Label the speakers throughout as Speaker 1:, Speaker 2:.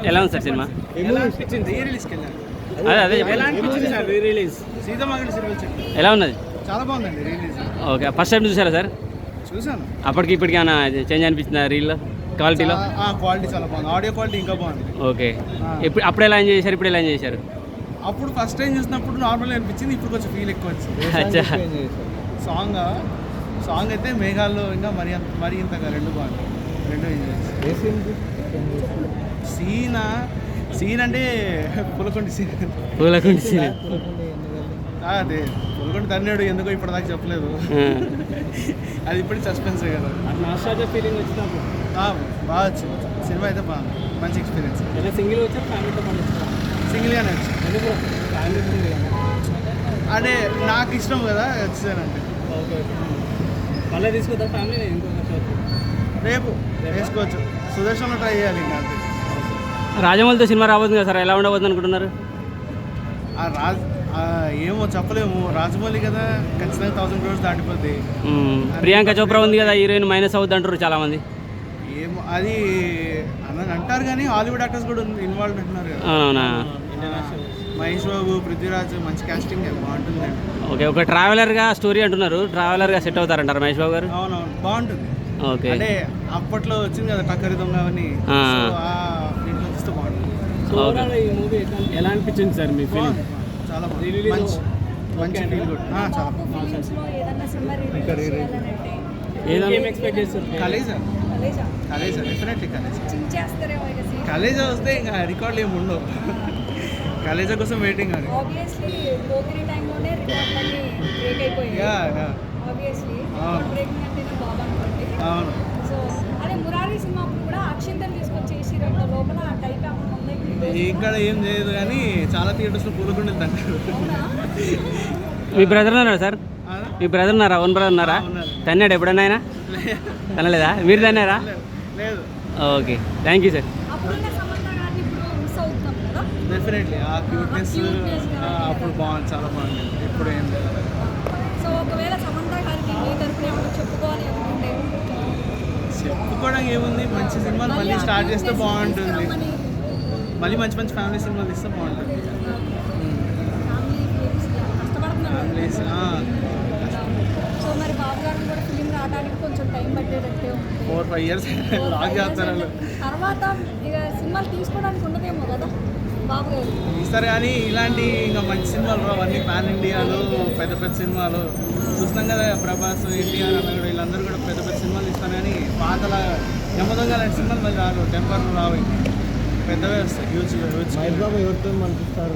Speaker 1: ఎలా ఉంది sir cinema? అదే ఎలా ఉన్నది?
Speaker 2: చాలా బాగుందండి రిలీజ్.
Speaker 1: ఓకే, ఫస్ట్ టైం చూసారా సార్?
Speaker 2: చూసాను.
Speaker 1: అప్పటికి ఇప్పటికి ఏమైనా చేంజ్ అనిపించిందా రీల్లో క్వాలిటీలో?
Speaker 2: క్వాలిటీ చాలా బాగుంది, ఆడియో క్వాలిటీ ఇంకా బాగుంది.
Speaker 1: ఓకే, అప్పుడు ఎలా ఎంజాయ్ చేశారు, ఇప్పుడు ఎలా ఎంజాయ్ చేశారు?
Speaker 2: అప్పుడు ఫస్ట్ టైం చూసినప్పుడు నార్మల్గా అనిపించింది, ఇప్పుడు కొంచెం ఫీల్ ఎక్కువ వచ్చింది. సాంగ్ అయితే మేఘాల్లో ఇంకా మరి ఇంతగా రెండు బాగుంది, రెండు ఎంజాయ్. సీన్ అంటే పులకొండి సీన్. అదే పులకొండి తన్నాడు ఎందుకో ఇప్పటిదాకా చెప్పలేదు. అది ఇప్పటికి సస్పెన్సే కదా.
Speaker 1: ఫీలింగ్ వచ్చినప్పుడు
Speaker 2: బాగా వచ్చింది సినిమా అయితే, బాగుంది, మంచి ఎక్స్పీరియన్స్.
Speaker 1: సింగిల్ వచ్చా ఫ్యామిలీతో
Speaker 2: సింగిల్గానే వచ్చింది అంటే నాకు ఇష్టం కదా వచ్చానంటే.
Speaker 1: ఓకే, మళ్ళీ తీసుకుంటా ఫ్యామిలీ
Speaker 2: రేపు వేసుకోవచ్చు. సుదర్శన్లో ట్రై చేయాలి ఇంకా.
Speaker 1: రాజమౌళితో సినిమా రాబోతుంది కదా సార్, ఎలా ఉండబోతుంది అనుకుంటున్నారు?
Speaker 2: ఏమో చెప్పలేము, రాజమౌళి కదా, ఖచ్చితంగా 1000 crores దాటిపోద్ది.
Speaker 1: ప్రియాంక చోప్రా ఉంది కదా హీరోయిన్, మైనస్ అవుద్ది అంటారు చాలా మంది.
Speaker 2: ఏమో అది అని అంటారు కానీ హాలీవుడ్ యాక్టర్స్ కూడా ఇన్వాల్వ్ అంటున్నారు కదా.
Speaker 1: అవునా?
Speaker 2: మహేష్ బాబు, పృథ్వీరాజ్ మంచి కాస్టింగ్ బాగుంటుంది.
Speaker 1: ఓకే, ఒక ట్రావెలర్గా స్టోరీ అంటున్నారు, ట్రావెలర్గా సెట్ అవుతారంటారు మహేష్ బాబు గారు?
Speaker 2: అవునవును, బాగుంటుంది.
Speaker 1: ఓకే,
Speaker 2: అంటే అప్పట్లో వచ్చింది కదా టక్కరి దొంగ అని, దీంట్లో చూస్తే బాగుంటుంది.
Speaker 1: ఈ మూవీ ఎలా అనిపించింది సార్ మీ ఫీలింగ్?
Speaker 2: చాలా బాగుంది, మంచి ఫీల్ గుడ్. చాలా
Speaker 1: ఎక్స్పెక్ట్ చేస్తారు?
Speaker 2: కలేజా డెఫినెట్లీ కలేజా వస్తే ఇంకా రికార్డులు ఏమి ఉండవు. కలేజా కోసం వెయిటింగ్ అది. అవును, ఇక్కడ ఏం చేయదు కానీ చాలా థియేటర్స్లో పూలకుండా తింటారు.
Speaker 1: మీ బ్రదర్ ఉన్నారా సార్? మీ బ్రదర్ ఉన్నారా? ఓన్ బ్రదర్ ఉన్నారా? తన్నాడు ఎప్పుడన్నా ఆయన? తనలేదా? మీరు తన్నారా?
Speaker 2: లేదు.
Speaker 1: Okay, thank you sir.
Speaker 2: Definitely ఆ క్యూట్నెస్ అప్పుడు బాగుంది, చాలా బాగుంది. ఇప్పుడు ఏం లేదు. చెప్పుకోవడం ఏముంది, మంచి సినిమాలు మళ్ళీ స్టార్ట్ చేస్తే బాగుంటుంది, మళ్ళీ మంచి మంచి ఫ్యామిలీ సినిమాలు ఇస్తే బాగుంటుంది. ఫ్యామిలీస్ 4-5 years లాగ్ చేస్తారు వాళ్ళు. ఇస్తారు కానీ ఇలాంటి ఇంకా మంచి సినిమాలు రావు, అన్నీ పాన్ ఇండియాలో పెద్ద పెద్ద సినిమాలు చూస్తున్నాం కదా. ప్రభాస్, ఎన్టీఆర్ అన్న వీళ్ళందరూ కూడా పెద్ద పెద్ద సినిమాలు ఇస్తారు కానీ పాతలా యమదొంగ లాంటి సినిమాలు మళ్ళీ రావు, టెంపర్లు రావు, పెద్దవే వస్తాయి. హ్యూజ్ మహేష్ బాబు ఎవరితో మనిపిస్తారు?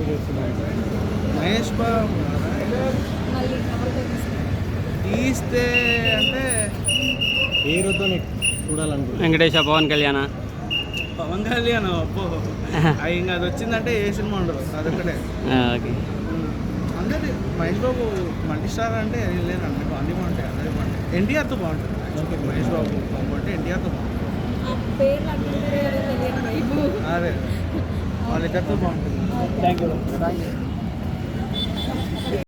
Speaker 2: మహేష్ బాబు తీస్తే అంటే హీరోతో చూడాలనుకుంటున్నాను.
Speaker 1: వెంకటేష్, పవన్ కళ్యాణ్
Speaker 2: అబ్బో ఇంకా అది వచ్చిందంటే ఏ సినిమా ఉండదు, అదొక్కటే.
Speaker 1: ఓకే,
Speaker 2: అందరి మహేష్ బాబు మల్టీ స్టార్ అంటే అది లేదండి, అన్నీ బాగుంటాయి, అందరి బాగుంటాయి. ఎన్టీఆర్తో బాగుంటుంది. మహేష్ బాబు అంటే ఎన్టీఆర్తో బాగుంటుంది. అదే వాళ్ళిద్దరితో బాగుంటుంది.
Speaker 1: Thank you.